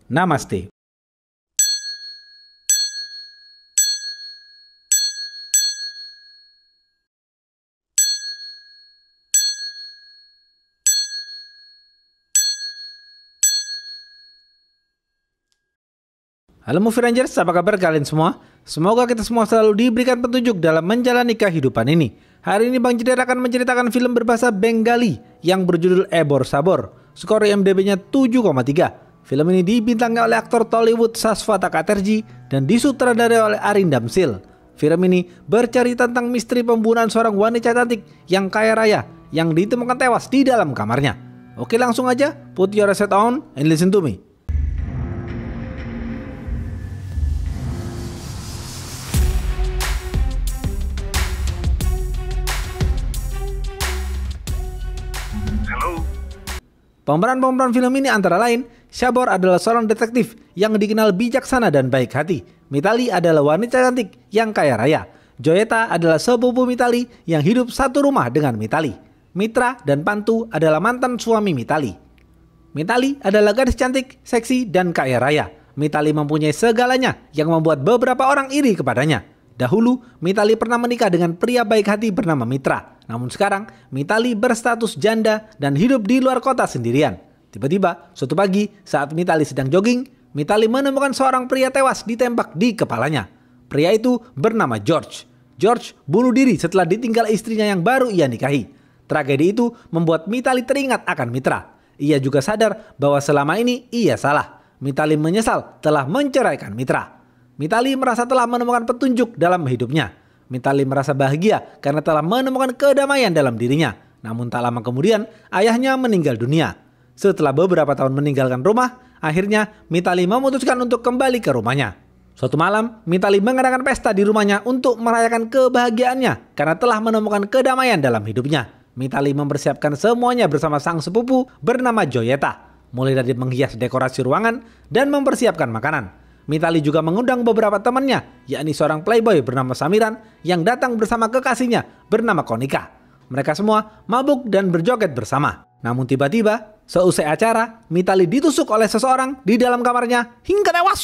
Namaste. Halo Movie Rangers, apa kabar kalian semua? Semoga kita semua selalu diberikan petunjuk dalam menjalani kehidupan ini. Hari ini Bang Jedar akan menceritakan film berbahasa Bengali yang berjudul Ebor Sabor. Skor IMDb-nya 7,3. Film ini dibintangi oleh aktor Tollywood Saswata Chatterjee dan disutradarai oleh Arindam Sil. Film ini bercerita tentang misteri pembunuhan seorang wanita cantik yang kaya raya yang ditemukan tewas di dalam kamarnya. Oke, langsung aja, put your headset on and listen to me. Pemeran film ini antara lain, Sabor adalah seorang detektif yang dikenal bijaksana dan baik hati. Mitali adalah wanita cantik yang kaya raya. Joyeta adalah sepupu Mitali yang hidup satu rumah dengan Mitali. Mitra dan Pantu adalah mantan suami Mitali. Mitali adalah gadis cantik, seksi, dan kaya raya. Mitali mempunyai segalanya yang membuat beberapa orang iri kepadanya. Dahulu, Mitali pernah menikah dengan pria baik hati bernama Mitra. Namun sekarang, Mitali berstatus janda dan hidup di luar kota sendirian. Tiba-tiba, suatu pagi saat Mitali sedang jogging, Mitali menemukan seorang pria tewas ditembak di kepalanya. Pria itu bernama George. George bunuh diri setelah ditinggal istrinya yang baru ia nikahi. Tragedi itu membuat Mitali teringat akan Mitra. Ia juga sadar bahwa selama ini ia salah. Mitali menyesal telah menceraikan Mitra. Mitali merasa telah menemukan petunjuk dalam hidupnya. Mitali merasa bahagia karena telah menemukan kedamaian dalam dirinya. Namun tak lama kemudian, ayahnya meninggal dunia. Setelah beberapa tahun meninggalkan rumah, akhirnya Mitali memutuskan untuk kembali ke rumahnya. Suatu malam, Mitali mengadakan pesta di rumahnya untuk merayakan kebahagiaannya karena telah menemukan kedamaian dalam hidupnya. Mitali mempersiapkan semuanya bersama sang sepupu bernama Joyeta, mulai dari menghias dekorasi ruangan dan mempersiapkan makanan. Mitali juga mengundang beberapa temannya, yakni seorang playboy bernama Samiran yang datang bersama kekasihnya bernama Konika. Mereka semua mabuk dan berjoget bersama. Namun tiba-tiba, seusai acara, Mitali ditusuk oleh seseorang di dalam kamarnya hingga tewas.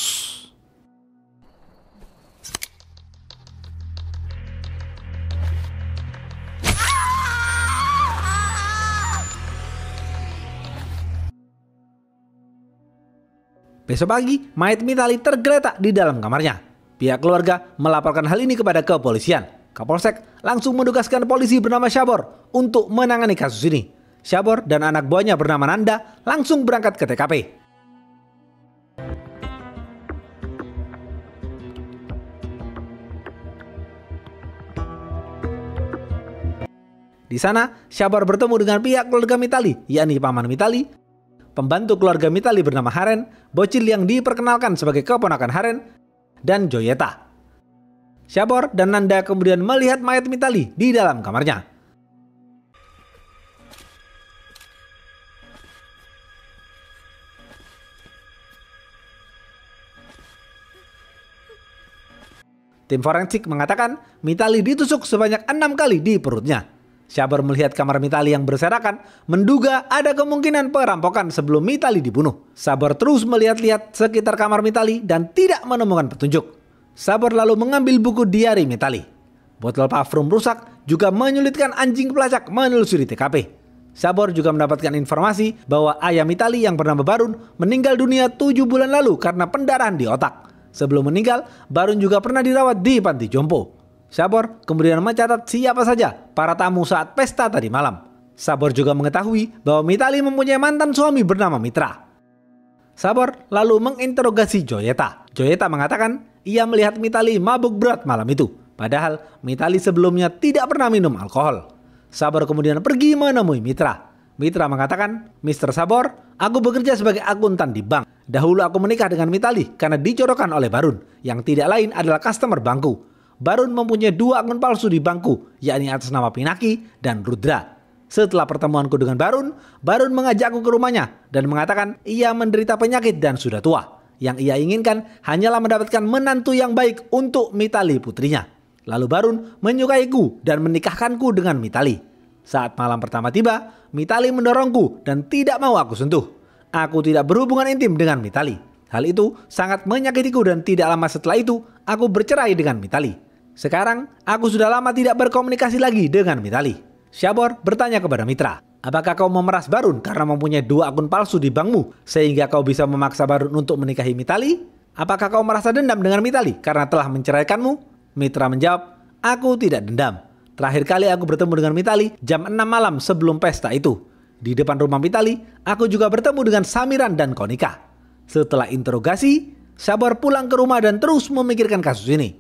Besok pagi, mayat Mitali tergeletak di dalam kamarnya. Pihak keluarga melaporkan hal ini kepada kepolisian. Kapolsek langsung menugaskan polisi bernama Sabor untuk menangani kasus ini. Sabor dan anak buahnya bernama Nanda langsung berangkat ke TKP. Di sana, Sabor bertemu dengan pihak keluarga Mitali, yakni paman Mitali, pembantu keluarga Mitali bernama Haren, bocil yang diperkenalkan sebagai keponakan Haren, dan Joyeta. Sabor dan Nanda kemudian melihat mayat Mitali di dalam kamarnya. Tim forensik mengatakan Mitali ditusuk sebanyak 6 kali di perutnya. Sabor melihat kamar Mitali yang berserakan, menduga ada kemungkinan perampokan sebelum Mitali dibunuh. Sabor terus melihat-lihat sekitar kamar Mitali dan tidak menemukan petunjuk. Sabor lalu mengambil buku diari Mitali. Botol parfum rusak juga menyulitkan anjing pelacak menelusuri TKP. Sabor juga mendapatkan informasi bahwa ayah Mitali yang bernama Barun meninggal dunia 7 bulan lalu karena pendarahan di otak. Sebelum meninggal, Barun juga pernah dirawat di panti jompo. Sabor kemudian mencatat siapa saja para tamu saat pesta tadi malam. Sabor juga mengetahui bahwa Mitali mempunyai mantan suami bernama Mitra. Sabor lalu menginterogasi Joyeta. Joyeta mengatakan ia melihat Mitali mabuk berat malam itu. Padahal Mitali sebelumnya tidak pernah minum alkohol. Sabor kemudian pergi menemui Mitra. Mitra mengatakan, "Mr. Sabor, aku bekerja sebagai akuntan di bank. Dahulu aku menikah dengan Mitali karena dijodohkan oleh Barun, yang tidak lain adalah customer bankku. Barun mempunyai 2 akun palsu di bankku, yakni atas nama Pinaki dan Rudra. Setelah pertemuanku dengan Barun, Barun mengajakku ke rumahnya dan mengatakan ia menderita penyakit dan sudah tua. Yang ia inginkan hanyalah mendapatkan menantu yang baik untuk Mitali putrinya. Lalu Barun menyukaiku dan menikahkanku dengan Mitali. Saat malam pertama tiba, Mitali mendorongku dan tidak mau aku sentuh. Aku tidak berhubungan intim dengan Mitali. Hal itu sangat menyakitiku dan tidak lama setelah itu aku bercerai dengan Mitali. Sekarang aku sudah lama tidak berkomunikasi lagi dengan Mitali. Syabor bertanya kepada Mitra, apakah kau memeras Barun karena mempunyai 2 akun palsu di bankmu sehingga kau bisa memaksa Barun untuk menikahi Mitali? Apakah kau merasa dendam dengan Mitali karena telah menceraikanmu? Mitra menjawab, aku tidak dendam. Terakhir kali aku bertemu dengan Mitali jam 6 malam sebelum pesta itu. Di depan rumah Mitali, aku juga bertemu dengan Samiran dan Konika. Setelah interogasi, Syabor pulang ke rumah dan terus memikirkan kasus ini.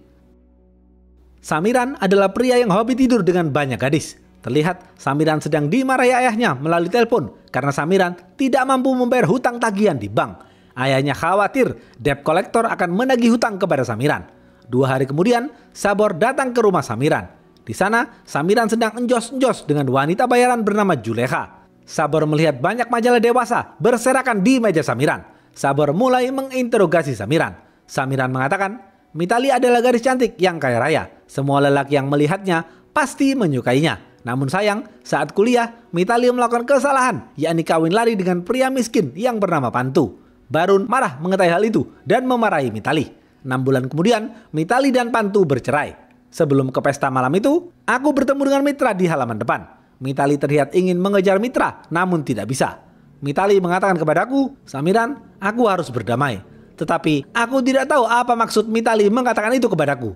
Samiran adalah pria yang hobi tidur dengan banyak gadis. Terlihat Samiran sedang dimarahi ayahnya melalui telepon karena Samiran tidak mampu membayar hutang tagihan di bank. Ayahnya khawatir debt collector akan menagih hutang kepada Samiran. 2 hari kemudian, Syabor datang ke rumah Samiran. Di sana, Samiran sedang enjos-enjos dengan wanita bayaran bernama Juleha. Syabor melihat banyak majalah dewasa berserakan di meja Samiran. Syabor mulai menginterogasi Samiran. Samiran mengatakan, Mitali adalah gadis cantik yang kaya raya. Semua lelaki yang melihatnya pasti menyukainya. Namun sayang, saat kuliah, Mitali melakukan kesalahan, yakni kawin lari dengan pria miskin yang bernama Pantu. Barun marah mengetahui hal itu dan memarahi Mitali. 6 bulan kemudian, Mitali dan Pantu bercerai. Sebelum ke pesta malam itu, aku bertemu dengan Mitra di halaman depan. Mitali terlihat ingin mengejar Mitra, namun tidak bisa. Mitali mengatakan kepadaku, Samiran, aku harus berdamai. Tetapi aku tidak tahu apa maksud Mitali mengatakan itu kepadaku.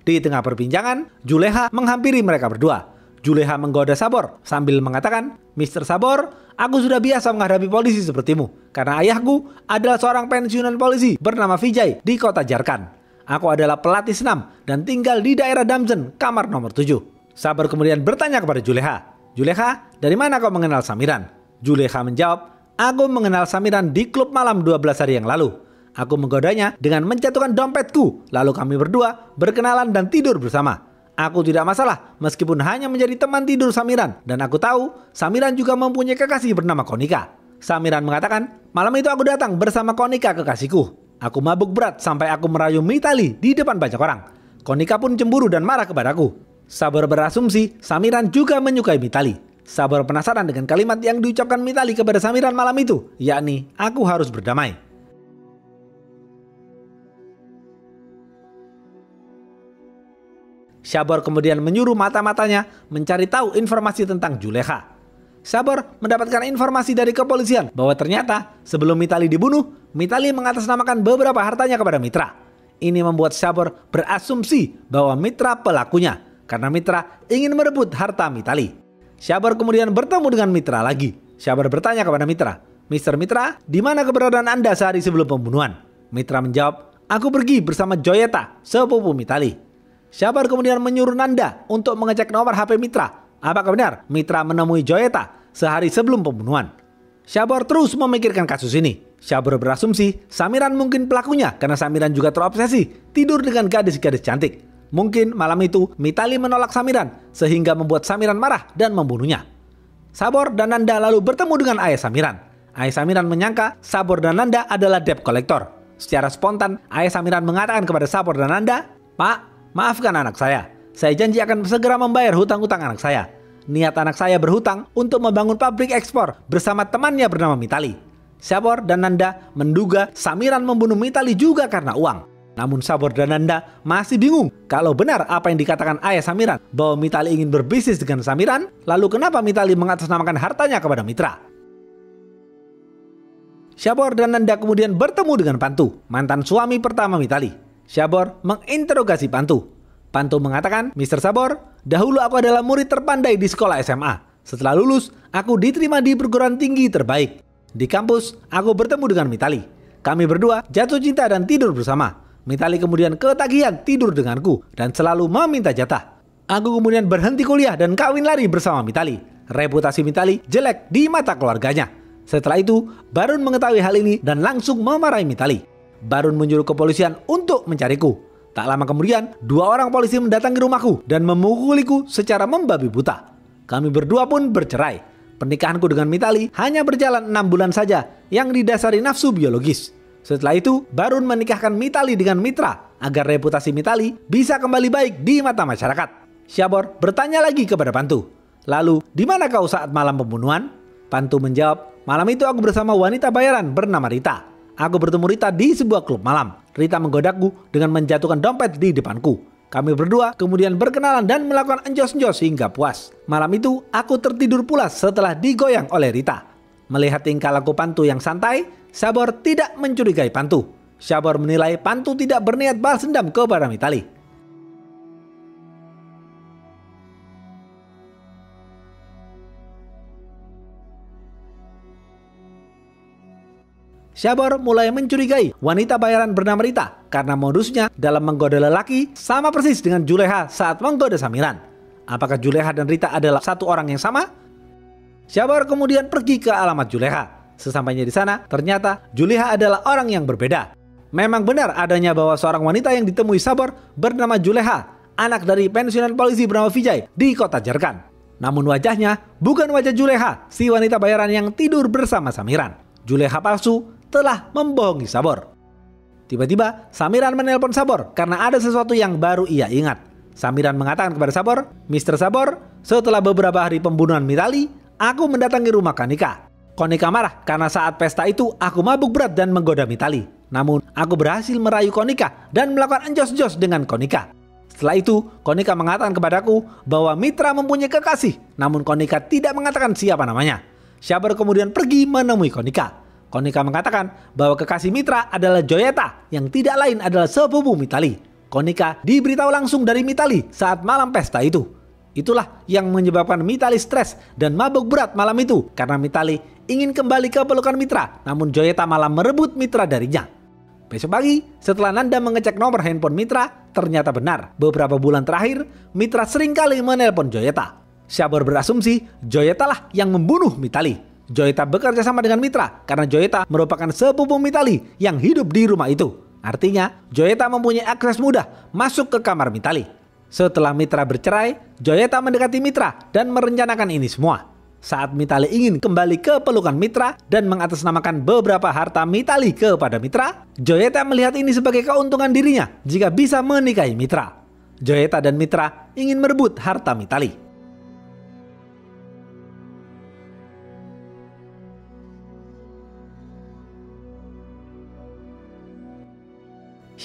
Di tengah perbincangan, Juleha menghampiri mereka berdua. Juleha menggoda Syabor sambil mengatakan, Mr. Syabor, aku sudah biasa menghadapi polisi sepertimu. Karena ayahku adalah seorang pensiunan polisi bernama Vijay di kota Jharkhand. Aku adalah pelatih senam dan tinggal di daerah Damsen, kamar nomor 7. Syabor kemudian bertanya kepada Juleha, Juleha, dari mana kau mengenal Samiran? Juleha menjawab, aku mengenal Samiran di klub malam 12 hari yang lalu. Aku menggodanya dengan menjatuhkan dompetku, lalu kami berdua berkenalan dan tidur bersama. Aku tidak masalah meskipun hanya menjadi teman tidur Samiran, dan aku tahu Samiran juga mempunyai kekasih bernama Konika. Samiran mengatakan, malam itu aku datang bersama Konika kekasihku. Aku mabuk berat sampai aku merayu Mitali di depan banyak orang. Konika pun cemburu dan marah kepadaku. Syabor berasumsi Samiran juga menyukai Mitali. Syabor penasaran dengan kalimat yang diucapkan Mitali kepada Samiran malam itu, yakni aku harus berdamai. Syabor kemudian menyuruh mata-matanya mencari tahu informasi tentang Juleha. Syabor mendapatkan informasi dari kepolisian bahwa ternyata sebelum Mitali dibunuh, Mitali mengatasnamakan beberapa hartanya kepada Mitra. Ini membuat Syabor berasumsi bahwa Mitra pelakunya, karena Mitra ingin merebut harta Mitali. Syabor kemudian bertemu dengan Mitra lagi. Syabor bertanya kepada Mitra, Mr. Mitra, di mana keberadaan Anda sehari sebelum pembunuhan? Mitra menjawab, aku pergi bersama Joyeta, sepupu Mitali. Syabor kemudian menyuruh Nanda untuk mengecek nomor HP Mitra. Apakah benar Mitra menemui Joyeta sehari sebelum pembunuhan? Syabor terus memikirkan kasus ini. Syabor berasumsi Samiran mungkin pelakunya karena Samiran juga terobsesi tidur dengan gadis-gadis cantik. Mungkin malam itu Mitali menolak Samiran sehingga membuat Samiran marah dan membunuhnya. Syabor dan Nanda lalu bertemu dengan ayah Samiran. Ayah Samiran menyangka Syabor dan Nanda adalah debt collector. Secara spontan, ayah Samiran mengatakan kepada Syabor dan Nanda, Pak, maafkan anak saya. Saya janji akan segera membayar hutang-hutang anak saya. Niat anak saya berhutang untuk membangun pabrik ekspor bersama temannya bernama Mitali. Syabor dan Nanda menduga Samiran membunuh Mitali juga karena uang. Namun Syabor dan Nanda masih bingung kalau benar apa yang dikatakan ayah Samiran bahwa Mitali ingin berbisnis dengan Samiran, lalu kenapa Mitali mengatasnamakan hartanya kepada Mitra? Syabor dan Nanda kemudian bertemu dengan Pantu, mantan suami pertama Mitali. Syabor menginterogasi Pantu. Pantu mengatakan, Mr. Syabor, dahulu aku adalah murid terpandai di sekolah SMA. Setelah lulus, aku diterima di perguruan tinggi terbaik. Di kampus, aku bertemu dengan Mitali. Kami berdua jatuh cinta dan tidur bersama. Mitali kemudian ketagihan tidur denganku dan selalu meminta jatah. Aku kemudian berhenti kuliah dan kawin lari bersama Mitali. Reputasi Mitali jelek di mata keluarganya. Setelah itu, Barun mengetahui hal ini dan langsung memarahi Mitali. Barun menyuruh kepolisian untuk mencariku. Tak lama kemudian, 2 orang polisi mendatangi rumahku dan memukuliku secara membabi buta. Kami berdua pun bercerai. Pernikahanku dengan Mitali hanya berjalan 6 bulan saja yang didasari nafsu biologis. Setelah itu, Barun menikahkan Mitali dengan Mitra agar reputasi Mitali bisa kembali baik di mata masyarakat. Syabor bertanya lagi kepada Pantu, lalu di mana kau saat malam pembunuhan? Pantu menjawab, Malam itu aku bersama wanita bayaran bernama Rita. Aku bertemu Rita di sebuah klub malam. Rita menggodaku dengan menjatuhkan dompet di depanku. Kami berdua kemudian berkenalan dan melakukan enjos-enjos hingga puas. Malam itu aku tertidur pulas setelah digoyang oleh Rita. Melihat tingkah laku Pantu yang santai, Sabor tidak mencurigai Pantu. Sabor menilai Pantu tidak berniat balas dendam kepada Mitali. Sabor mulai mencurigai wanita bayaran bernama Rita karena modusnya dalam menggoda lelaki sama persis dengan Juleha saat menggoda Samiran. Apakah Juleha dan Rita adalah satu orang yang sama? Sabor kemudian pergi ke alamat Juleha. Sesampainya di sana, ternyata Juleha adalah orang yang berbeda. Memang benar adanya bahwa seorang wanita yang ditemui Sabor bernama Juleha, anak dari pensiunan polisi bernama Vijay di kota Jharkhand. Namun wajahnya bukan wajah Juleha, si wanita bayaran yang tidur bersama Samiran. Juleha palsu telah membohongi Sabor. Tiba-tiba Samiran menelpon Sabor karena ada sesuatu yang baru ia ingat. Samiran mengatakan kepada Sabor, "Mr. Sabor, setelah beberapa hari pembunuhan Mitali, aku mendatangi rumah Konika. Konika marah karena saat pesta itu aku mabuk berat dan menggoda Mitali. Namun aku berhasil merayu Konika dan melakukan enjos-enjos dengan Konika. Setelah itu Konika mengatakan kepadaku bahwa Mitra mempunyai kekasih, namun Konika tidak mengatakan siapa namanya. Sabor kemudian pergi menemui Konika. Konika mengatakan bahwa kekasih Mitra adalah Joyeta yang tidak lain adalah sepupu Mitali. Konika diberitahu langsung dari Mitali saat malam pesta itu. Itulah yang menyebabkan Mitali stres dan mabuk berat malam itu karena Mitali ingin kembali ke pelukan Mitra, namun Joyeta malah merebut Mitra darinya. Besok pagi, setelah Nanda mengecek nomor handphone Mitra, ternyata benar beberapa bulan terakhir Mitra seringkali menelpon Joyeta. Sabor berasumsi Joyeta lah yang membunuh Mitali. Joyeta bekerja sama dengan Mitra karena Joyeta merupakan sepupu Mitali yang hidup di rumah itu. Artinya, Joyeta mempunyai akses mudah masuk ke kamar Mitali. Setelah Mitra bercerai, Joyeta mendekati Mitra dan merencanakan ini semua. Saat Mitali ingin kembali ke pelukan Mitra dan mengatasnamakan beberapa harta Mitali kepada Mitra, Joyeta melihat ini sebagai keuntungan dirinya jika bisa menikahi Mitra. Joyeta dan Mitra ingin merebut harta Mitali.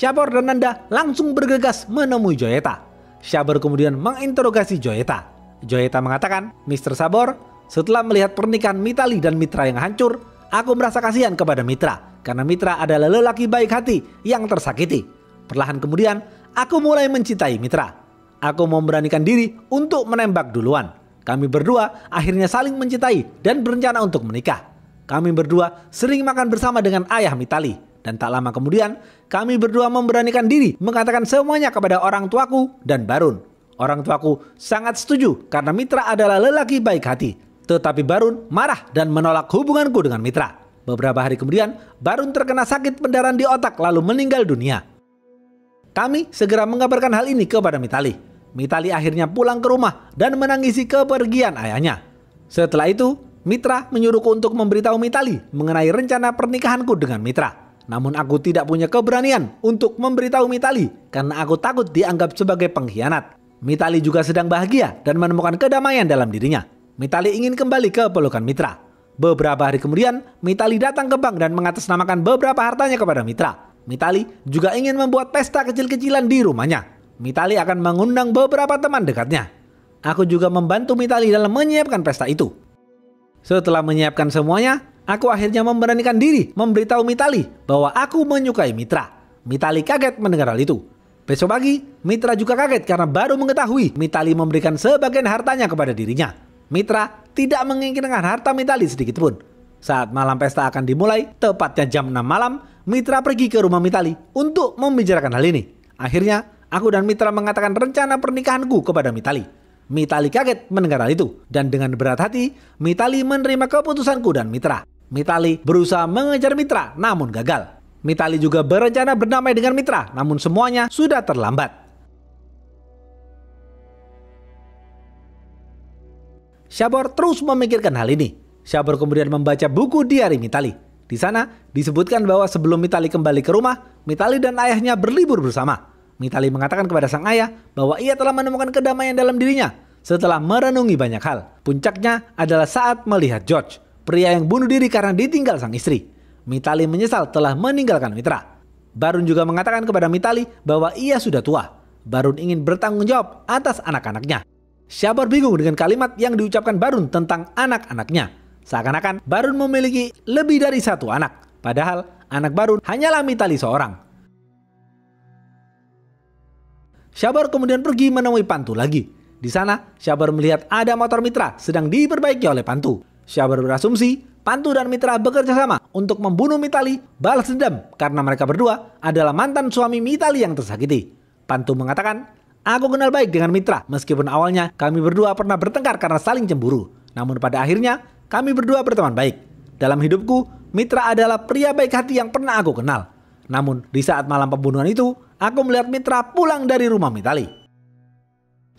Sabor dan Nanda langsung bergegas menemui Joyeta. Sabor kemudian menginterogasi Joyeta. Joyeta mengatakan, "Mr. Sabor, setelah melihat pernikahan Mitali dan Mitra yang hancur, aku merasa kasihan kepada Mitra karena Mitra adalah lelaki baik hati yang tersakiti. Perlahan kemudian, aku mulai mencintai Mitra. Aku memberanikan diri untuk menembak duluan. Kami berdua akhirnya saling mencintai dan berencana untuk menikah. Kami berdua sering makan bersama dengan ayah Mitali. Dan tak lama kemudian, kami berdua memberanikan diri mengatakan semuanya kepada orang tuaku dan Barun. Orang tuaku sangat setuju karena Mitra adalah lelaki baik hati. Tetapi Barun marah dan menolak hubunganku dengan Mitra. Beberapa hari kemudian, Barun terkena sakit pendarahan di otak lalu meninggal dunia. Kami segera mengabarkan hal ini kepada Mitali. Mitali akhirnya pulang ke rumah dan menangisi kepergian ayahnya. Setelah itu, Mitra menyuruhku untuk memberitahu Mitali mengenai rencana pernikahanku dengan Mitra. Namun aku tidak punya keberanian untuk memberitahu Mitali karena aku takut dianggap sebagai pengkhianat. Mitali juga sedang bahagia dan menemukan kedamaian dalam dirinya. Mitali ingin kembali ke pelukan Mitra. Beberapa hari kemudian, Mitali datang ke bank dan mengatasnamakan beberapa hartanya kepada Mitra. Mitali juga ingin membuat pesta kecil-kecilan di rumahnya. Mitali akan mengundang beberapa teman dekatnya. Aku juga membantu Mitali dalam menyiapkan pesta itu. Setelah menyiapkan semuanya, aku akhirnya memberanikan diri memberitahu Mitali bahwa aku menyukai Mitra. Mitali kaget mendengar hal itu. Besok pagi, Mitra juga kaget karena baru mengetahui Mitali memberikan sebagian hartanya kepada dirinya. Mitra tidak menginginkan harta Mitali sedikit pun. Saat malam pesta akan dimulai, tepatnya jam 6 malam, Mitra pergi ke rumah Mitali untuk membicarakan hal ini. Akhirnya, aku dan Mitra mengatakan rencana pernikahanku kepada Mitali. Mitali kaget mendengar hal itu, dan dengan berat hati, Mitali menerima keputusanku dan Mitra. Mitali berusaha mengejar Mitra, namun gagal. Mitali juga berencana berdamai dengan Mitra, namun semuanya sudah terlambat. Sabor terus memikirkan hal ini. Sabor kemudian membaca buku diari Mitali. Di sana disebutkan bahwa sebelum Mitali kembali ke rumah, Mitali dan ayahnya berlibur bersama. Mitali mengatakan kepada sang ayah bahwa ia telah menemukan kedamaian dalam dirinya setelah merenungi banyak hal. Puncaknya adalah saat melihat George. pria yang bunuh diri karena ditinggal sang istri. Mitali menyesal telah meninggalkan Mitra. Barun juga mengatakan kepada Mitali bahwa ia sudah tua. Barun ingin bertanggung jawab atas anak-anaknya. Syabor bingung dengan kalimat yang diucapkan Barun tentang anak-anaknya. Seakan-akan Barun memiliki lebih dari satu anak. Padahal anak Barun hanyalah Mitali seorang. Syabor kemudian pergi menemui Pantu lagi. Di sana, Syabor melihat ada motor Mitra sedang diperbaiki oleh Pantu. Syabor berasumsi Pantu dan Mitra bekerja sama untuk membunuh Mitali balas dendam karena mereka berdua adalah mantan suami Mitali yang tersakiti. Pantu mengatakan, "Aku kenal baik dengan Mitra meskipun awalnya kami berdua pernah bertengkar karena saling cemburu. Namun pada akhirnya kami berdua berteman baik. Dalam hidupku, Mitra adalah pria baik hati yang pernah aku kenal. Namun di saat malam pembunuhan itu, aku melihat Mitra pulang dari rumah Mitali."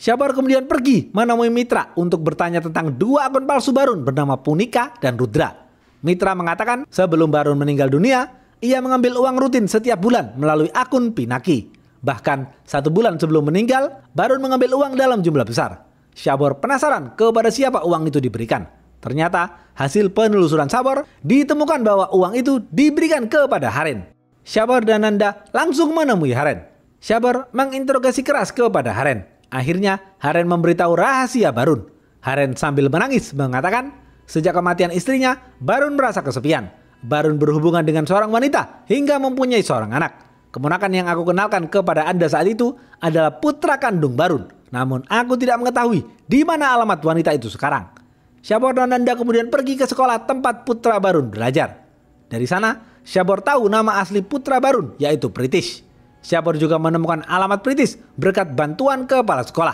Syabor kemudian pergi menemui Mitra untuk bertanya tentang dua akun palsu Barun bernama Punika dan Rudra. Mitra mengatakan sebelum Barun meninggal dunia, ia mengambil uang rutin setiap bulan melalui akun Pinaki. Bahkan 1 bulan sebelum meninggal, Barun mengambil uang dalam jumlah besar. Syabor penasaran kepada siapa uang itu diberikan. Ternyata hasil penelusuran Syabor ditemukan bahwa uang itu diberikan kepada Haren. Syabor dan Nanda langsung menemui Haren. Syabor menginterogasi keras kepada Haren. Akhirnya Haren memberitahu rahasia Barun. Haren sambil menangis mengatakan, sejak kematian istrinya, Barun merasa kesepian. Barun berhubungan dengan seorang wanita hingga mempunyai seorang anak. Keponakan yang aku kenalkan kepada Anda saat itu adalah putra kandung Barun. Namun aku tidak mengetahui di mana alamat wanita itu sekarang. Syabor dan Nanda kemudian pergi ke sekolah tempat putra Barun belajar. Dari sana, Syabor tahu nama asli putra Barun yaitu Pritish. Syabor juga menemukan alamat Pritish berkat bantuan kepala sekolah.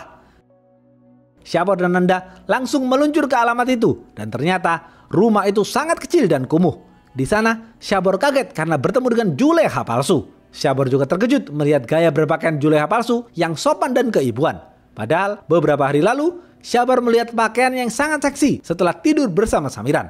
Syabor dan Nanda langsung meluncur ke alamat itu dan ternyata rumah itu sangat kecil dan kumuh. Di sana, Syabor kaget karena bertemu dengan Juleha palsu. Syabor juga terkejut melihat gaya berpakaian Juleha palsu yang sopan dan keibuan. Padahal beberapa hari lalu, Syabor melihat pakaian yang sangat seksi setelah tidur bersama Samiran.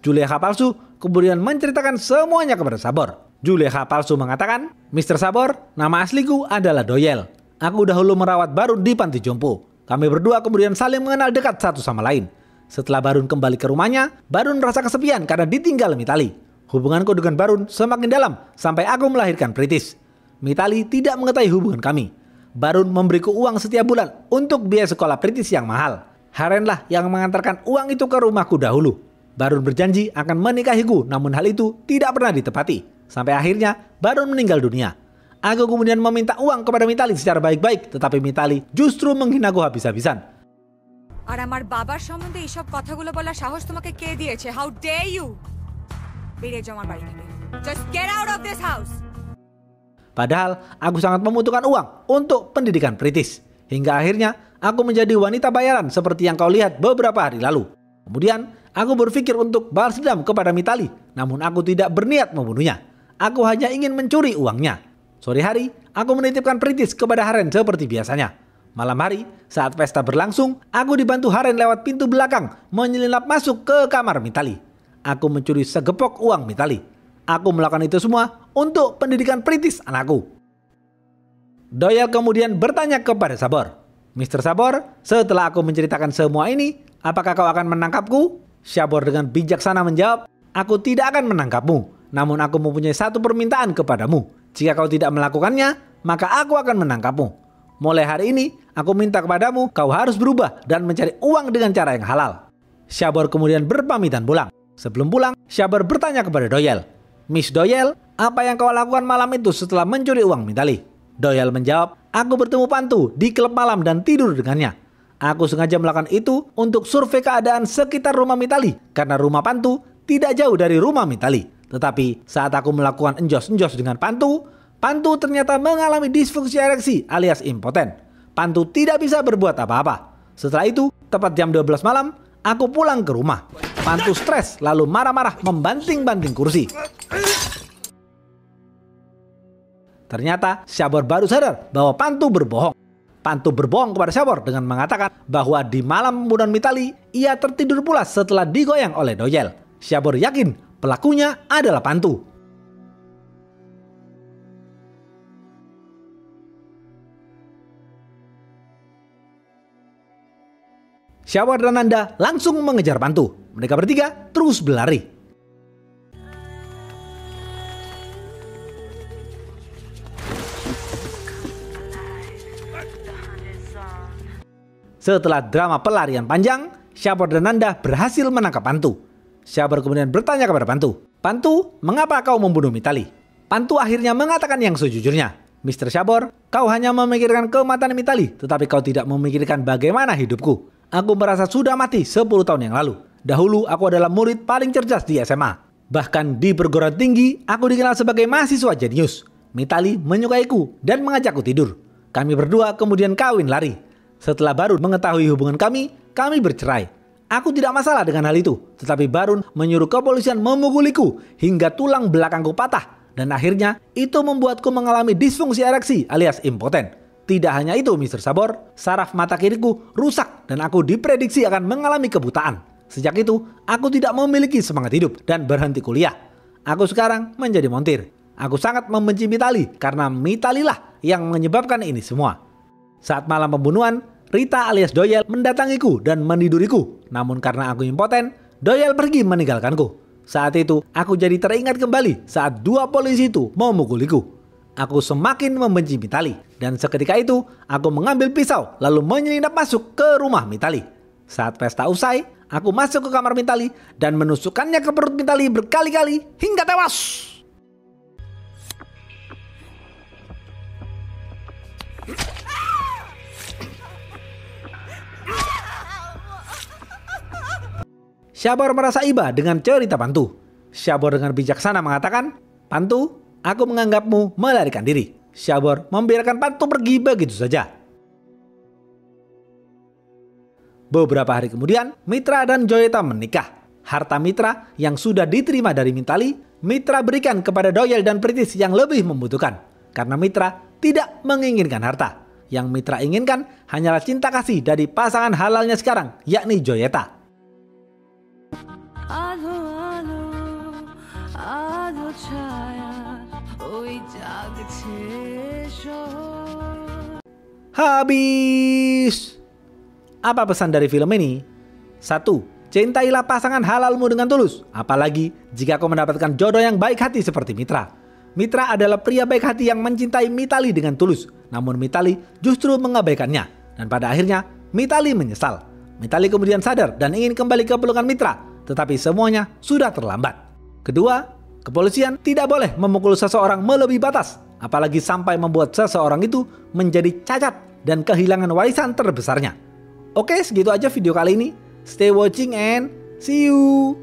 Juleha palsu kemudian menceritakan semuanya kepada Syabor. Juleha palsu mengatakan, "Mr. Syabor, nama asliku adalah Doyel. Aku dahulu merawat Barun di panti jompo. Kami berdua kemudian saling mengenal dekat satu sama lain. Setelah Barun kembali ke rumahnya, Barun merasa kesepian karena ditinggal Mitali. Hubunganku dengan Barun semakin dalam sampai aku melahirkan Pritish. Mitali tidak mengetahui hubungan kami. Barun memberiku uang setiap bulan untuk biaya sekolah Pritish yang mahal. Harenlah yang mengantarkan uang itu ke rumahku dahulu. Barun berjanji akan menikahiku, namun hal itu tidak pernah ditepati. Sampai akhirnya Barun meninggal dunia. Aku kemudian meminta uang kepada Mitali secara baik-baik, tetapi Mitali justru menghinaku habis-habisan." আর আমার বাবার সম্বন্ধে এইসব কথাগুলো বলার সাহস তোমাকে কে দিয়েছে? How dare you? বেরিয়ে যাও আমার বাড়ি থেকে। Just get out of this house. Padahal aku sangat membutuhkan uang untuk pendidikan Pritish. Hingga akhirnya aku menjadi wanita bayaran seperti yang kau lihat beberapa hari lalu. Kemudian aku berpikir untuk balas dendam kepada Mitali, namun aku tidak berniat membunuhnya. Aku hanya ingin mencuri uangnya. Sore hari, aku menitipkan Pritish kepada Haren seperti biasanya. Malam hari, saat pesta berlangsung, aku dibantu Haren lewat pintu belakang menyelinap masuk ke kamar Mitali. Aku mencuri segepok uang Mitali. Aku melakukan itu semua untuk pendidikan Pritish anakku. Doyel kemudian bertanya kepada Syabor, "Mr. Syabor, setelah aku menceritakan semua ini, apakah kau akan menangkapku?" Syabor dengan bijaksana menjawab, "Aku tidak akan menangkapmu. Namun aku mempunyai satu permintaan kepadamu. Jika kau tidak melakukannya, maka aku akan menangkapmu. Mulai hari ini, aku minta kepadamu, kau harus berubah dan mencari uang dengan cara yang halal." Syabor kemudian berpamitan pulang. Sebelum pulang, Syabor bertanya kepada Doyel, "Miss Doyel, apa yang kau lakukan malam itu setelah mencuri uang Mitali?" Doyel menjawab, "Aku bertemu Pantu di klub malam dan tidur dengannya. Aku sengaja melakukan itu untuk survei keadaan sekitar rumah Mitali karena rumah Pantu tidak jauh dari rumah Mitali. Tetapi saat aku melakukan enjos-enjos dengan Pantu, Pantu ternyata mengalami disfungsi ereksi alias impoten. Pantu tidak bisa berbuat apa-apa. Setelah itu, tepat jam 12 malam, aku pulang ke rumah. Pantu stres lalu marah-marah membanting-banting kursi. Ternyata Syabor baru sadar bahwa Pantu berbohong. Pantu berbohong kepada Syabor dengan mengatakan bahwa di malam pembunuhan Mitali, ia tertidur pulas setelah digoyang oleh Doyel. Syabor yakin pelakunya adalah Pantu. Syabor dan Nanda langsung mengejar Pantu. Mereka bertiga terus berlari. Setelah drama pelarian panjang, Shabor dan Nanda berhasil menangkap Pantu. Shabor kemudian bertanya kepada Pantu, "Pantu, mengapa kau membunuh Mitali?" Pantu akhirnya mengatakan yang sejujurnya, "Mr. Shabor, kau hanya memikirkan kematian Mitali, tetapi kau tidak memikirkan bagaimana hidupku. Aku merasa sudah mati 10 tahun yang lalu. Dahulu aku adalah murid paling cerdas di SMA. Bahkan di perguruan tinggi, aku dikenal sebagai mahasiswa jenius. Mitali menyukaiku dan mengajakku tidur. Kami berdua kemudian kawin lari. Setelah Barun mengetahui hubungan kami bercerai. Aku tidak masalah dengan hal itu, tetapi Barun menyuruh kepolisian memukuliku hingga tulang belakangku patah. Dan akhirnya itu membuatku mengalami disfungsi ereksi alias impoten. Tidak hanya itu Mr. Shabor, saraf mata kiriku rusak dan aku diprediksi akan mengalami kebutaan. Sejak itu, aku tidak memiliki semangat hidup dan berhenti kuliah. Aku sekarang menjadi montir. Aku sangat membenci Mitali karena Mitali lah yang menyebabkan ini semua. Saat malam pembunuhan, Rita alias Doyel mendatangiku dan meniduriku. Namun karena aku impoten, Doyel pergi meninggalkanku. Saat itu, aku jadi teringat kembali saat 2 polisi itu memukuliku. Aku semakin membenci Mitali. Dan seketika itu, aku mengambil pisau lalu menyelinap masuk ke rumah Mitali. Saat pesta usai, aku masuk ke kamar Mitali dan menusukkannya ke perut Mitali berkali-kali hingga tewas. Shabor merasa iba dengan cerita Pantu. Shabor dengan bijaksana mengatakan, "Pantu, aku menganggapmu melarikan diri." Shabor membiarkan Pantu pergi begitu saja. Beberapa hari kemudian, Mitra dan Joyeta menikah. Harta Mitra yang sudah diterima dari Mitali, Mitra berikan kepada Doyel dan Pritis yang lebih membutuhkan. Karena Mitra tidak menginginkan harta. Yang Mitra inginkan hanyalah cinta kasih dari pasangan halalnya sekarang, yakni Joyeta. Habis. Apa pesan dari film ini? 1. Cintailah pasangan halalmu dengan tulus, apalagi jika kau mendapatkan jodoh yang baik hati seperti Mitra. Mitra adalah pria baik hati yang mencintai Mitali dengan tulus, namun Mitali justru mengabaikannya. Dan pada akhirnya Mitali menyesal. Mitali kemudian sadar dan ingin kembali ke pelukan Mitra, tetapi semuanya sudah terlambat. Kedua, kepolisian tidak boleh memukul seseorang melebihi batas, apalagi sampai membuat seseorang itu menjadi cacat dan kehilangan warisan terbesarnya. Oke, segitu aja video kali ini. Stay watching and see you.